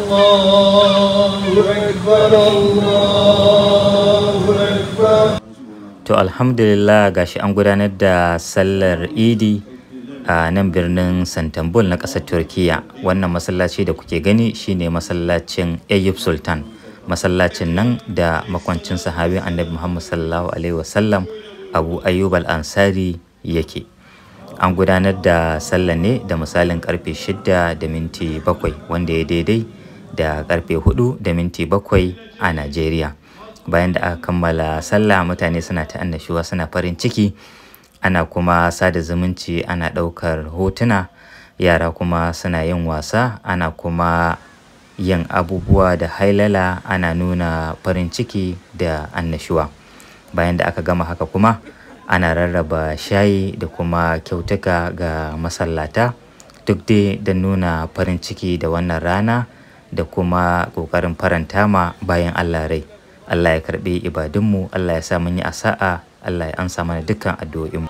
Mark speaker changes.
Speaker 1: Allahu Akbar, Allahu Akbar.
Speaker 2: To alhamdulillah gashi an gudanar da sallar Idi a nan birnin Santambul na ƙasar Turkiya. Wannan masallaci da kuke gani shine masallacin Eyüp Sultan. Masallacin nan da makwancin sahabin Annabi Muhammad sallallahu alaihi wasallam Abu Ayyub al-Ansari yake. An gudanar da sallar ne da misalin karfe 6:07 wanda ya daidai da karfe 4:07 a Najeriya. Bayan da aka kammala sallah, mutane suna ta annashuwa, suna farin ciki, ana kuma sada zumunci, ana ɗaukar hotuna, yara kuma suna yin wasa, ana kuma yin abubuwa da hailala, ana nuna farin ciki da annashuwa. Bayan da aka gama haka kuma ana rarraba shayi da kuma kyautuka ga masallata, duk dai da nuna farin ciki da wannan rana da kuma ƙoƙarin faranta ma bayan Allah rai. Allah ya karɓi ibadunmu, Allah ya sa mun yi asa'a, Allah ya amsa mana dukkan addu'o'inmu.